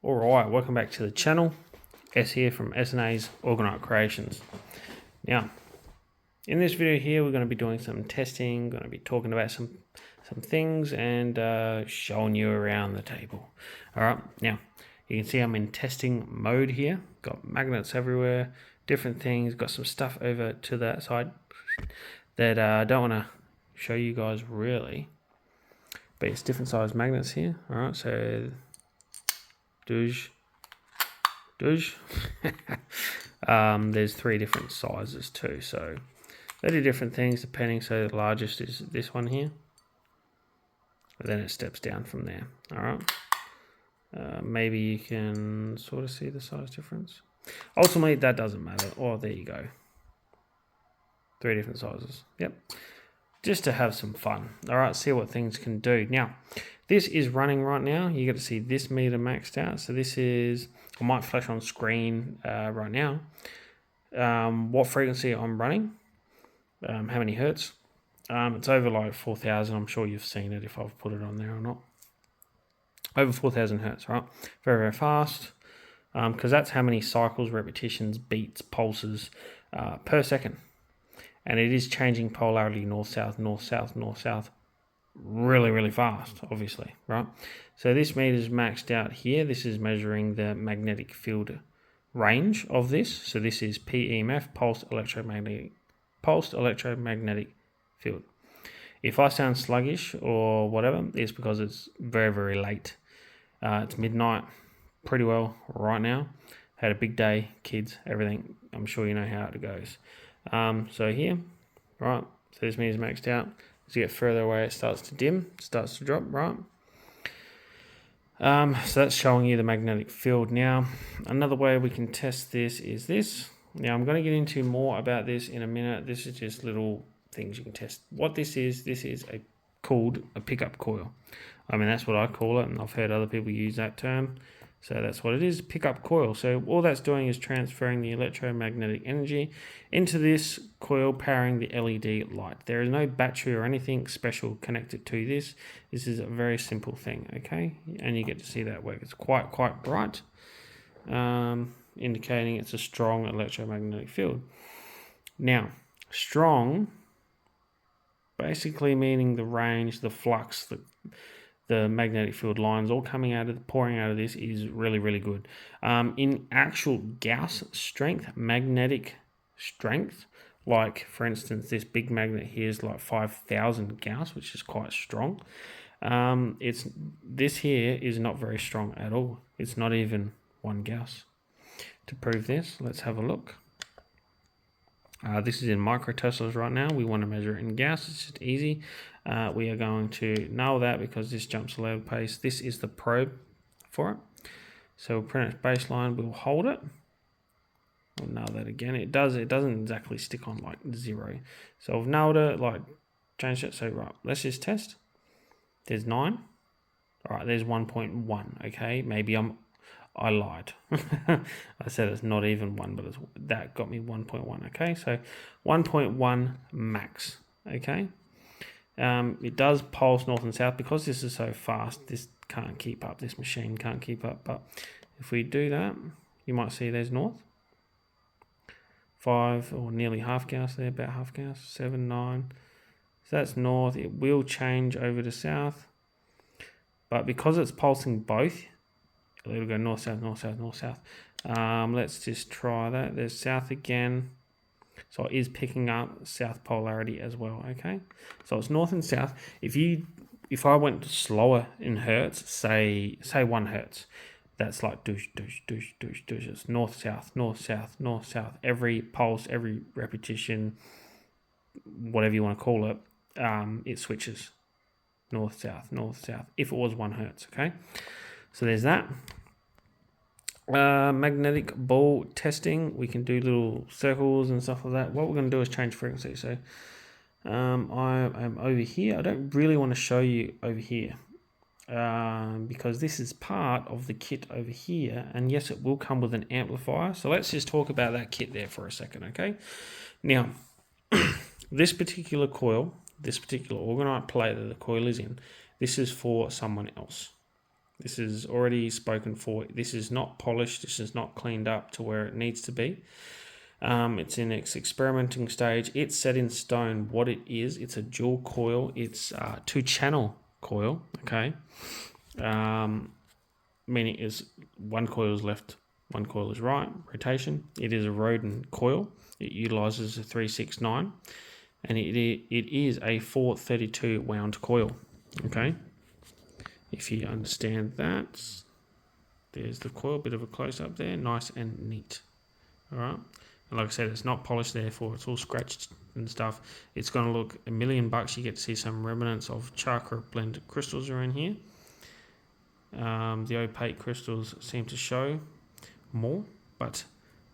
Alright, welcome back to the channel. S here from s&a'sorgnitecreations. Now, in this video here, we're going to be doing some testing, going to be talking about some things and showing you around the table. Alright, now, you can see I'm in testing mode here. Got magnets everywhere, different things, got some stuff over to that side that I don't want to show you guys really. But it's different size magnets here. Alright, so there's 3 different sizes too, so they do different things depending. So the largest is this one here, and then it steps down from there. All right, maybe you can sort of see the size difference. Ultimately that doesn't matter. Oh, there you go, 3 different sizes. Yep, just to have some fun. All right, see what things can do. Now this is running right now. You get to see this meter maxed out. So this is, I might flash on screen right now what frequency I'm running, how many hertz. It's over like 4,000. I'm sure you've seen it if I've put it on there or not. Over 4,000 hertz, right? Very, very fast, because that's how many cycles, repetitions, beats, pulses per second. And it is changing polarity north-south, north-south, north-south really, really fast, obviously, right? So this meter is maxed out here. This is measuring the magnetic field range of this. So this is PEMF, pulsed electromagnetic field. If I sound sluggish or whatever, it's because it's very, very late. It's midnight pretty well right now. Had a big day, kids, everything. I'm sure you know how it goes. So here, right, so this meter is maxed out. As you get further away, it starts to dim, starts to drop, right? So that's showing you the magnetic field. Now, another way we can test this is this. Now, I'm going to get into more about this in a minute. This is just little things you can test. What this is called a pickup coil. I mean, that's what I call it, and I've heard other people use that term. So that's what it is, pickup coil. So all that's doing is transferring the electromagnetic energy into this coil powering the LED light. There is no battery or anything special connected to this. This is a very simple thing, okay? And you get to see that work. It's quite bright, indicating it's a strong electromagnetic field. Now, strong, basically meaning the range, the flux, the magnetic field lines all pouring out of this is really, really good. In actual Gauss strength, magnetic strength, like for instance, this big magnet here is like 5,000 Gauss, which is quite strong. This here is not very strong at all. It's not even 1 Gauss. To prove this, let's have a look. This is in microteslas right now. We want to measure it in Gauss. It's just easy. We are going to nail that because this jumps a loud pace. This is the probe for it. So we'll print its baseline. We'll hold it. We'll nail that again. It doesn't exactly stick on like 0. So I've nailed it, like changed it. So right, let's just test. There's 9. All right, there's 1.1. Okay, maybe I lied. I said it's not even 1, but that got me 1.1. Okay, so 1.1 max. Okay, it does pulse north and south because this is so fast. This can't keep up. This machine can't keep up. But if we do that, you might see there's north 5 or nearly half Gauss there, about half Gauss, 7, 9. So that's north. It will change over to south, but because it's pulsing both, it'll go north, south, north, south, north, south. Let's just try that. There's south again. So it is picking up south polarity as well, okay? So it's north and south. If I went slower in hertz, say 1 hertz, that's like douche, douche, douche, douche, douche. It's north, south, north, south, north, south. Every pulse, every repetition, whatever you want to call it, it switches north, south, north, south, if it was 1 hertz, okay? So there's that. Magnetic ball testing. We can do little circles and stuff like that. What we're going to do is change frequency. So I am over here. I don't really want to show you over here because this is part of the kit over here. And yes, it will come with an amplifier. So let's just talk about that kit there for a second, okay? Now, this particular coil, this particular orgonite plate that the coil is in, this is for someone else. This is already spoken for. This is not polished. This is not cleaned up to where it needs to be. It's in its experimenting stage. It's set in stone what it is. It's a dual coil. It's a 2-channel coil, okay? Meaning is one coil is left, one coil is right, rotation. It is a Rodin coil. It utilizes a 369, and it is a 432 wound coil, okay? If you understand that, there's the coil, bit of a close-up there, nice and neat, all right? And like I said, it's not polished, therefore it's all scratched and stuff. It's going to look $1 million. You get to see some remnants of chakra blended crystals around here. The opaque crystals seem to show more, but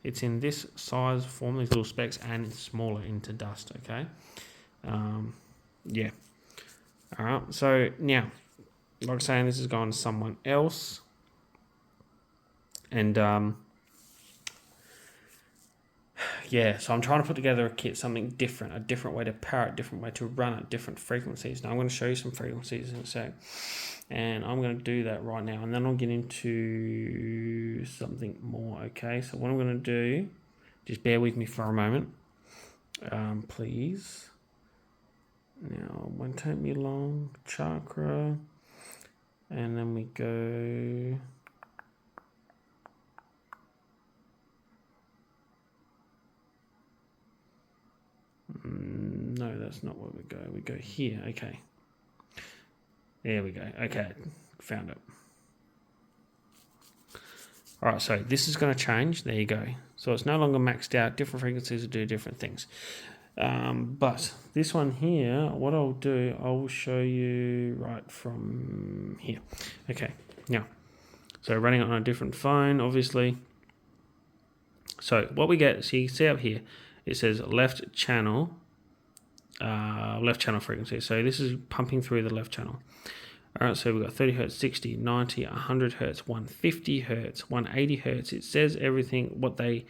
it's in this size form, these little specks, and it's smaller into dust, okay? Yeah. All right, so now, like I'm saying, this is going to someone else, and yeah, so I'm trying to put together a kit, something different, a different way to power it, different way to run it, different frequencies. Now I'm going to show you some frequencies in a sec, and I'm going to do that right now, and then I'll get into something more, okay? So what I'm going to do, just bear with me for a moment, please. Now, it won't take me long, chakra, and then we go... No, that's not where we go. We go here. Okay. There we go. Okay. Found it. All right. So this is going to change. There you go. So it's no longer maxed out. Different frequencies will do different things. But this one here, what I'll do, I'll show you right from here. Okay. Now, so running it on a different phone, obviously. So what we get, so you can see up here, it says left channel frequency. So this is pumping through the left channel. All right, so we've got 30 hertz, 60, 90, 100 hertz, 150 hertz, 180 hertz. It says everything, what they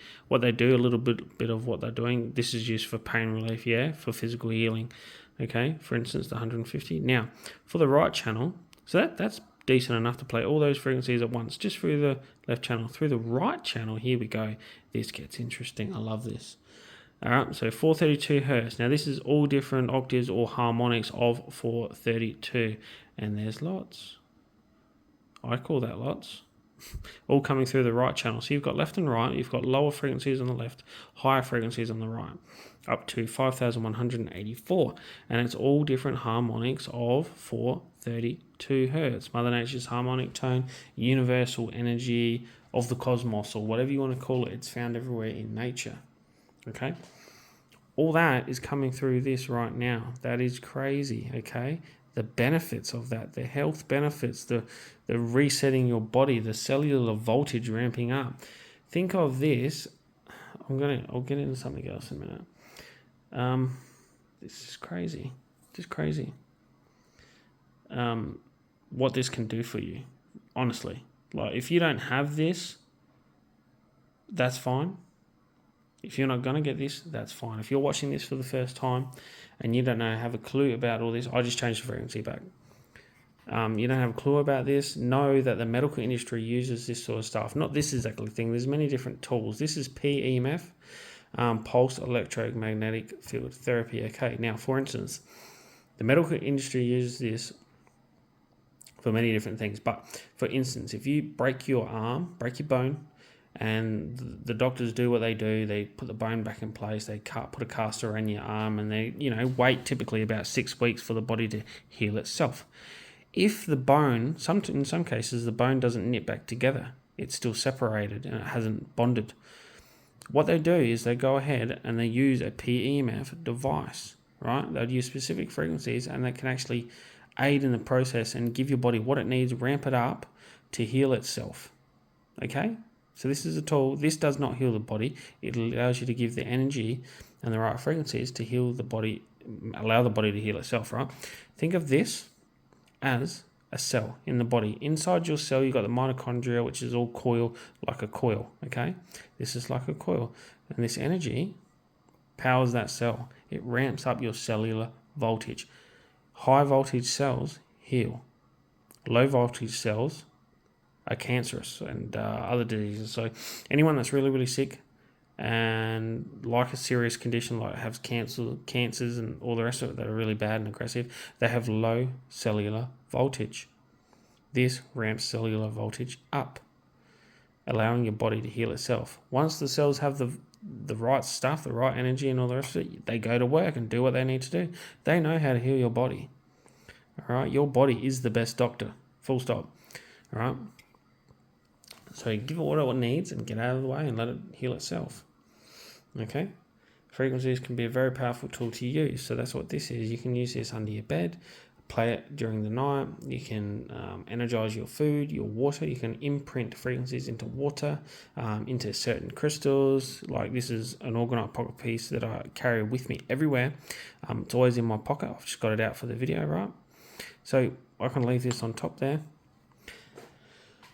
do, a little bit of what they're doing. This is used for pain relief, yeah, for physical healing. Okay, for instance, the 150. Now, for the right channel, so that's decent enough to play all those frequencies at once, just through the left channel. Through the right channel, here we go. This gets interesting. I love this. All right, so 432 hertz. Now this is all different octaves or harmonics of 432, and there's lots. I call that lots. All coming through the right channel. So you've got left and right. You've got lower frequencies on the left, higher frequencies on the right, up to 5,184, and it's all different harmonics of 432 hertz. Mother Nature's harmonic tone, universal energy of the cosmos, or whatever you want to call it. It's found everywhere in nature. Okay, all that is coming through this right now. That is crazy. Okay, the benefits of that, the health benefits, the resetting your body, the cellular voltage ramping up. Think of this. I'll get into something else in a minute. This is crazy, just crazy. What this can do for you, honestly. Like, if you don't have this, that's fine. If you're not going to get this, that's fine. If you're watching this for the first time and you don't have a clue about all this, I just changed the frequency back. You don't have a clue about this, know that the medical industry uses this sort of stuff. Not this exactly thing. There's many different tools. This is PEMF, pulse electromagnetic field therapy. Okay, now, for instance, the medical industry uses this for many different things. But, for instance, if you break your arm, break your bone, and the doctors do what they do, they put the bone back in place, they put a cast around your arm, and they wait typically about 6 weeks for the body to heal itself. If the bone, in some cases, the bone doesn't knit back together, it's still separated and it hasn't bonded. What they do is they go ahead and they use a PEMF device, right? They'll use specific frequencies, and they can actually aid in the process and give your body what it needs, ramp it up to heal itself. Okay? So this is a tool. This does not heal the body. It allows you to give the energy and the right frequencies to heal the body, allow the body to heal itself, right? Think of this as a cell in the body. Inside your cell, you've got the mitochondria, which is all coil, like a coil, okay? This is like a coil. And this energy powers that cell. It ramps up your cellular voltage. High voltage cells heal. Low voltage cells are cancerous and other diseases. So anyone that's really, really sick and like a serious condition, like has cancers and all the rest of it that are really bad and aggressive, they have low cellular voltage. This ramps cellular voltage up, allowing your body to heal itself. Once the cells have the right stuff, the right energy and all the rest of it, they go to work and do what they need to do. They know how to heal your body. All right, your body is the best doctor, full stop. All right, so give it what it needs and get out of the way and let it heal itself. Okay, frequencies can be a very powerful tool to use. So that's what this is. You can use this under your bed, play it during the night. You can energize your food, your water. You can imprint frequencies into water, into certain crystals. Like this is an Orgonite pocket piece that I carry with me everywhere. It's always in my pocket. I've just got it out for the video, right? So I can leave this on top there.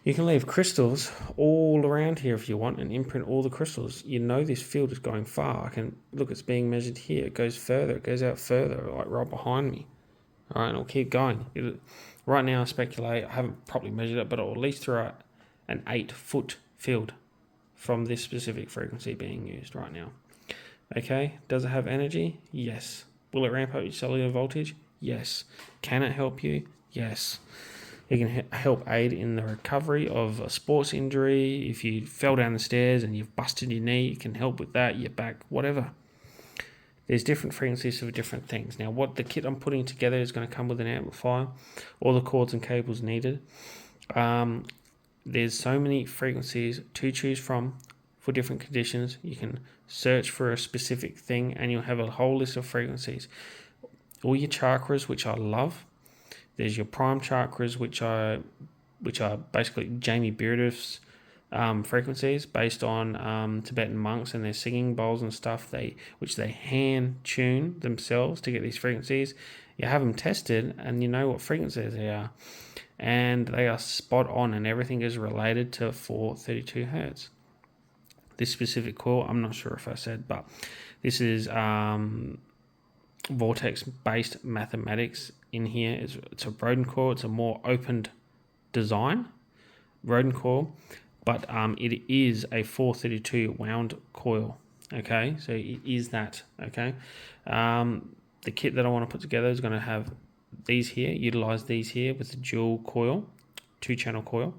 You can leave crystals all around here if you want and imprint all the crystals. You know this field is going far. I can look, it's being measured here. It goes further. It goes out further, like right behind me. All right, and it'll keep going. Right now I speculate, I haven't properly measured it, but it'll at least throw out an 8-foot field from this specific frequency being used right now. Okay, does it have energy? Yes. Will it ramp up your cellular voltage? Yes. Can it help you? Yes. It can help aid in the recovery of a sports injury. If you fell down the stairs and you've busted your knee, it can help with that, your back, whatever. There's different frequencies for different things. Now, what the kit I'm putting together is going to come with an amplifier, all the cords and cables needed. There's so many frequencies to choose from for different conditions. You can search for a specific thing and you'll have a whole list of frequencies. All your chakras, which I love. There's your prime chakras, which are basically Jamie Buturff's frequencies based on Tibetan monks and their singing bowls and stuff, which they hand tune themselves to get these frequencies. You have them tested and you know what frequencies they are, and they are spot on, and everything is related to 432 hertz. This specific coil, I'm not sure if I said, but this is vortex based mathematics in here. It's a Rodin coil. It's a more opened design Rodin coil, but it is a 432 wound coil. Okay, so it is that. Okay, the kit that I want to put together is going to have these here, utilize these here with the dual coil, 2-channel coil,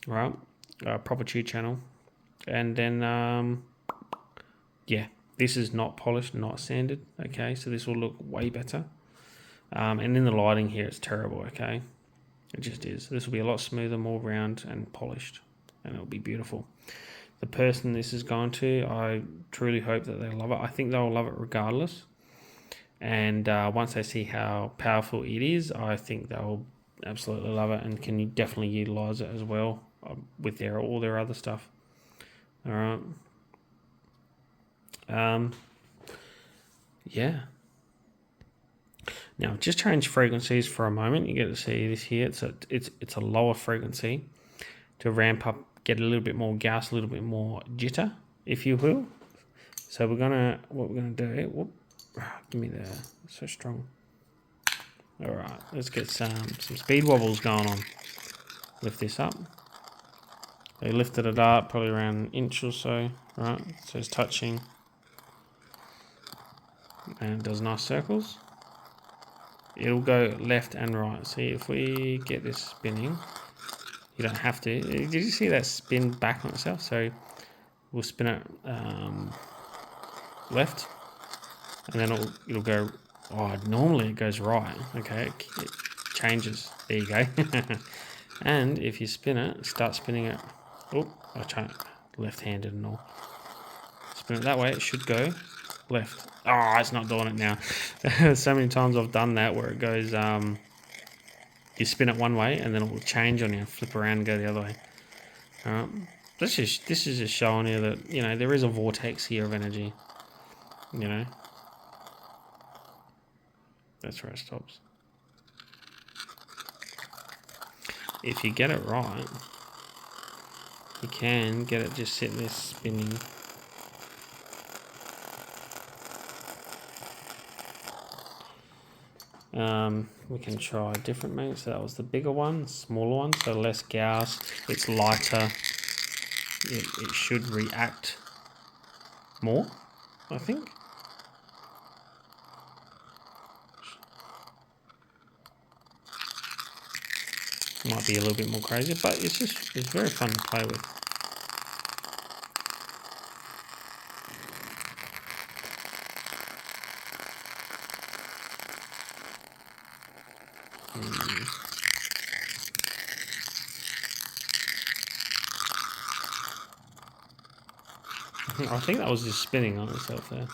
right? Proper 2-channel, and then yeah, this is not polished, not sanded. Okay, so this will look way better. And in the lighting here, it's terrible. Okay, it just is. This will be a lot smoother, more round and polished, and it'll be beautiful. The person this is going to, I truly hope that they love it. I think they'll love it regardless. And once they see how powerful it is, I think they'll absolutely love it and can definitely utilize it as well with all their other stuff. All right. Yeah. Now just change frequencies for a moment. You get to see this here. It's a lower frequency to ramp up, get a little bit more gas, a little bit more jitter, if you will. So what we're gonna do. Whoop, give me the so strong. All right, let's get some speed wobbles going on. Lift this up. They lifted it up probably around an inch or so, right? So it's touching, and it does nice circles. It'll go left and right. See, if we get this spinning, you don't have to. Did you see that spin back on itself? So we'll spin it left, and then it'll go. Oh, normally it goes right. Okay, it changes. There you go. And if you spin it, start spinning it. Oh, I try left-handed and all. Spin it that way. It should go left. Oh, it's not doing it now. So many times I've done that where it goes. You spin it one way and then it will change on you, flip around and go the other way. This is just showing you that, you know, there is a vortex here of energy. You know, that's where it stops. If you get it right, you can get it just sitting there spinning. We can try a different magnet. So that was the bigger one, smaller one, so less Gauss. It's lighter. It should react more, I think. Might be a little bit more crazy, but it's very fun to play with. I think that was just spinning on itself there.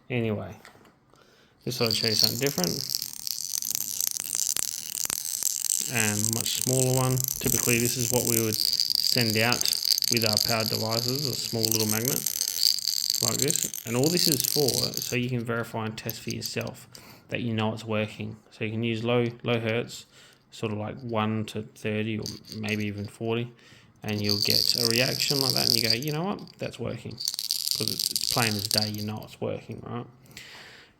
Anyway, just thought I'd show you something different. And a much smaller one. Typically this is what we would send out with our powered devices, a small little magnet like this. And all this is for, so you can verify and test for yourself that you know it's working. So you can use low hertz, sort of like 1 to 30 or maybe even 40, and you'll get a reaction like that and you go, you know what, that's working. Because it's plain as day, you know it's working, right?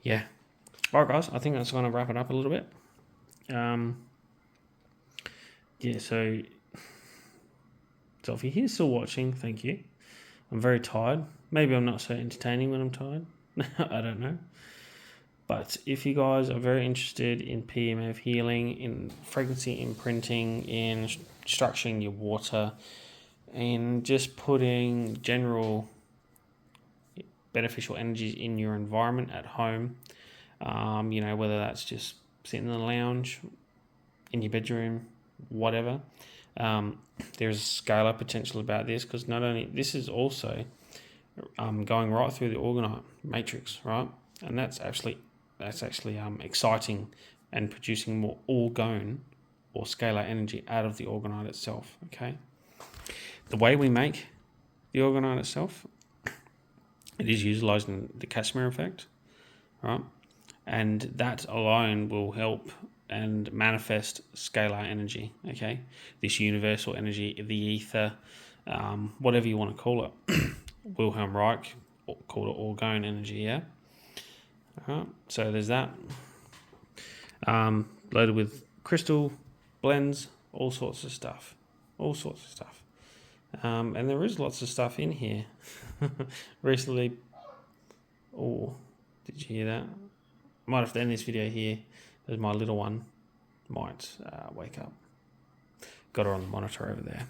Yeah. Alright guys, I think that's going to wrap it up a little bit. Yeah, so if you're here still watching, thank you. I'm very tired. Maybe I'm not so entertaining when I'm tired. I don't know. But if you guys are very interested in PEMF healing, in frequency imprinting, in structuring your water, in just putting general beneficial energies in your environment at home, you know, whether that's just sitting in the lounge, in your bedroom, whatever, there's a scalar potential about this, because not only this is also going right through the Orgonite matrix, right? And that's actually exciting and producing more Orgone or scalar energy out of the Orgonite itself. Okay, the way we make the Orgonite itself, it is utilizing the casimir effect, right? And that alone will help and manifest scalar energy. Okay, this universal energy, the ether, whatever you want to call it. Wilhelm Reich called it Orgone energy. Yeah. So there's that. Loaded with crystal blends, all sorts of stuff. And there is lots of stuff in here. Recently, oh, did you hear that? Might have to end this video here, as my little one might wake up. Got her on the monitor over there.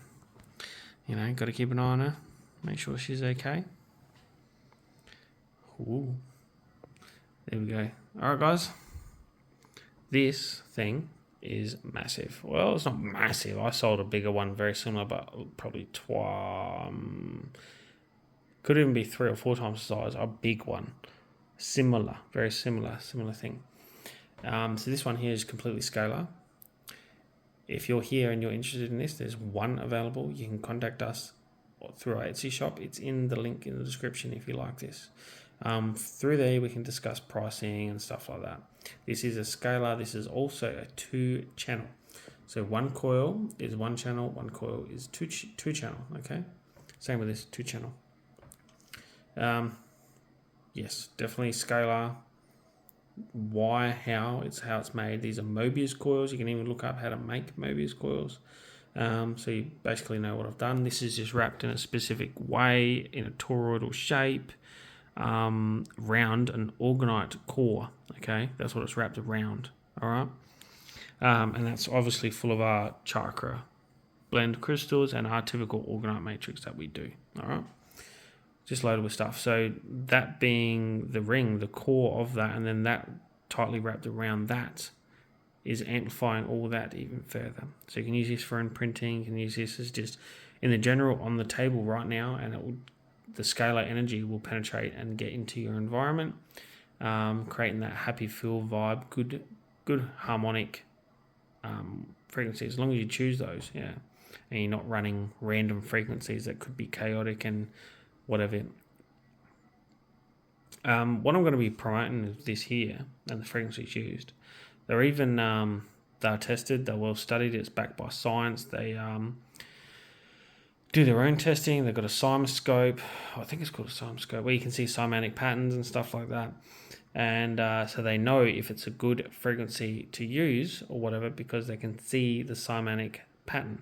You know, got to keep an eye on her, make sure she's okay. Ooh. There we go. All right, guys. This thing is massive. Well, it's not massive. I sold a bigger one, very similar, but probably could even be 3 or 4 times the size. A big one, similar, very similar thing. So this one here is completely scalar. If you're here and you're interested in this, there's one available. You can contact us through our Etsy shop. It's in the link in the description if you like this. Through there we can discuss pricing and stuff like that. This is a scalar. This is also a 2-channel. So one coil is 1 channel, one coil is two channel. Okay, same with this 2-channel. Yes, definitely scalar. Why, how it's made. These are Mobius coils. You can even look up how to make Mobius coils. So you basically know what I've done. This is just wrapped in a specific way, in a toroidal shape, round an Orgonite core. Okay, that's what it's wrapped around. All right, and that's obviously full of our chakra blend crystals and our typical Orgonite matrix that we do. All right, just loaded with stuff. So that being the ring, the core of that, and then that tightly wrapped around that is amplifying all that even further. So you can use this for imprinting. You can use this as just in the general on the table right now, and it will, the scalar energy will penetrate and get into your environment, creating that happy feel vibe, good harmonic frequency, as long as you choose those, yeah, and you're not running random frequencies that could be chaotic and whatever. What I'm going to be promoting is this here and the frequencies used. They're even they're tested, they're well studied, it's backed by science. They do their own testing. They've got a cymoscope, I think it's called a cymoscope, where you can see cymatic patterns and stuff like that. And so they know if it's a good frequency to use or whatever, because they can see the cymatic pattern.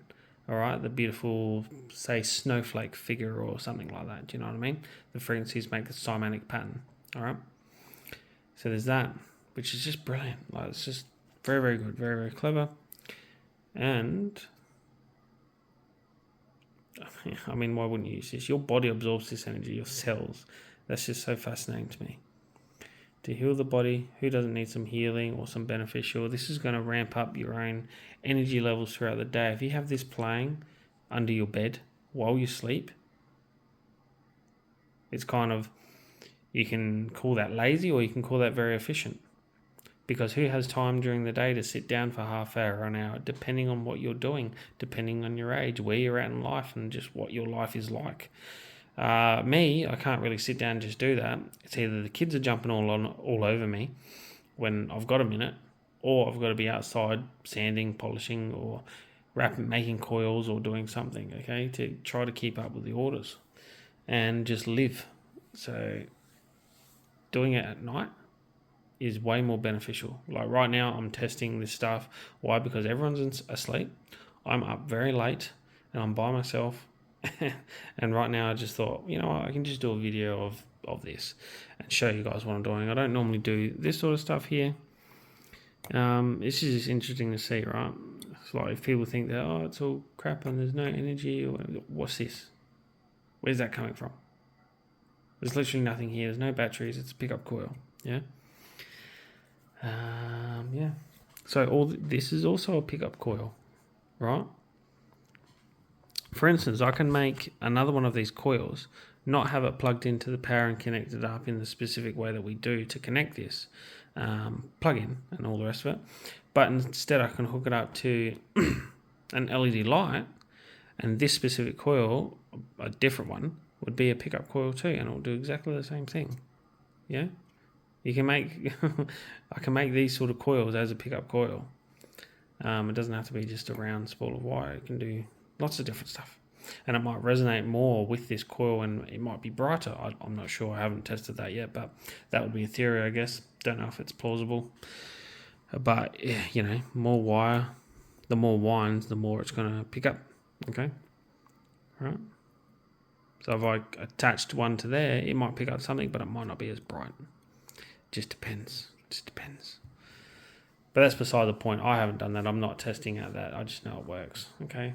All right, the beautiful, say, snowflake figure or something like that. Do you know what I mean? The frequencies make the cymatic pattern. All right. So there's that, which is just brilliant. Like, it's just very, very good, very, very clever. And I mean, why wouldn't you use this? Your body absorbs this energy, your cells. That's just so fascinating to me. To heal the body, who doesn't need some healing or some beneficial? This is going to ramp up your own energy levels throughout the day. If you have this playing under your bed while you sleep, it's kind of, you can call that lazy or you can call that very efficient. Because who has time during the day to sit down for half hour or an hour, depending on what you're doing, depending on your age, where you're at in life, and just what your life is like. Me, I can't really sit down and just do that. It's either the kids are jumping all over me when I've got a minute, or I've got to be outside sanding, polishing, or making coils or doing something, okay, to try to keep up with the orders and just live. So doing it at night is way more beneficial. Like right now, I'm testing this stuff. Why? Because everyone's asleep. I'm up very late and I'm by myself. And right now I just thought, you know what, I can just do a video of this and show you guys what I'm doing. I don't normally do this sort of stuff here. This is just interesting to see, right? It's like if people think that, oh, it's all crap and there's no energy, or what's this? Where's that coming from? There's literally nothing here. There's no batteries. It's a pickup coil. Yeah. Yeah. So all this is also a pickup coil, right? For instance, I can make another one of these coils, not have it plugged into the power and connected up in the specific way that we do to connect this plug-in and all the rest of it. But instead I can hook it up to an LED light, and this specific coil, a different one, would be a pickup coil too, and it will do exactly the same thing. Yeah? You can make, I can make these sort of coils as a pickup coil. It doesn't have to be just a round spool of wire. It can do lots of different stuff, and it might resonate more with this coil, and it might be brighter. I'm not sure. I haven't tested that yet, but that would be a theory, I guess. Don't know if it's plausible, but yeah, you know, more wire, the more winds, the more it's going to pick up. Okay, all right. So if I attached one to there, it might pick up something, but it might not be as bright. Just depends. Just depends. But that's beside the point. I haven't done that. I'm not testing out that. I just know it works. Okay.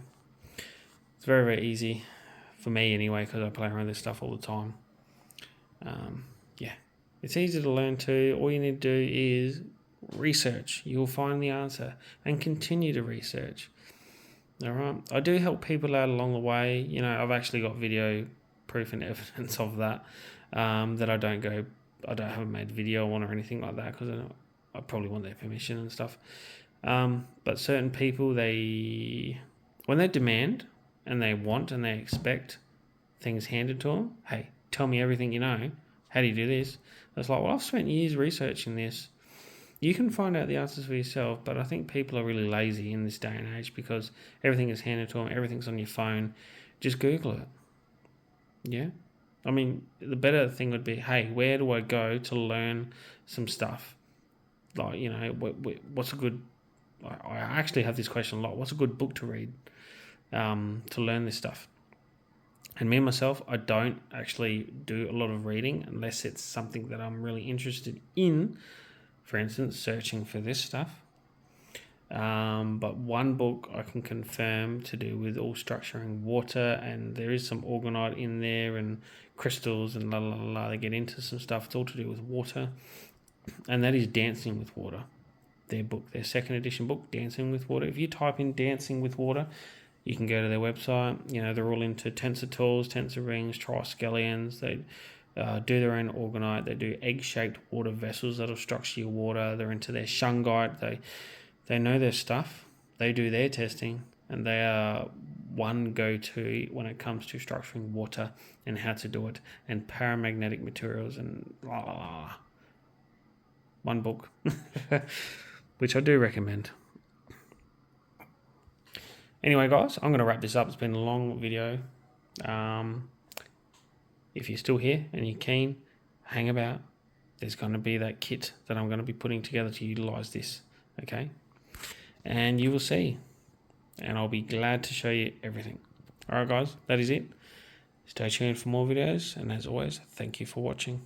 It's very, very easy for me anyway, because I play around with this stuff all the time. Yeah, it's easy to learn too. All you need to do is research. You'll find the answer and continue to research. All right. I do help people out along the way. You know, I've actually got video proof and evidence of that. That I haven't made a video on or anything like that, because I probably want their permission and stuff. But certain people, when they demand and they want and they expect things handed to them, hey, tell me everything you know. How do you do this? It's like, well, I've spent years researching this. You can find out the answers for yourself, but I think people are really lazy in this day and age because everything is handed to them, everything's on your phone. Just Google it. Yeah? I mean, the better thing would be, hey, where do I go to learn some stuff? Like, you know, what's a good... I actually have this question a lot. What's a good book to read to learn this stuff? And me, myself, I don't actually do a lot of reading unless it's something that I'm really interested in. For instance, searching for this stuff. But one book I can confirm to do with all structuring water, and there is some Orgonite in there and crystals and they get into some stuff. It's all to do with water, and that is Dancing with Water. Their second edition book, Dancing with Water. If you type in Dancing with Water, you can go to their website. You know, they're all into tensor tools, tensor rings, triskelions. They do their own Orgonite. They do egg-shaped water vessels that'll structure your water. They're into their shungite. They know their stuff. They do their testing, and they are one go-to when it comes to structuring water and how to do it, and paramagnetic materials and one book, which I do recommend. Anyway, guys, I'm going to wrap this up. It's been a long video. If you're still here and you're keen, hang about. There's going to be that kit that I'm going to be putting together to utilize this, okay? And you will see, and I'll be glad to show you everything. All right, guys, that is it. Stay tuned for more videos, and as always, thank you for watching.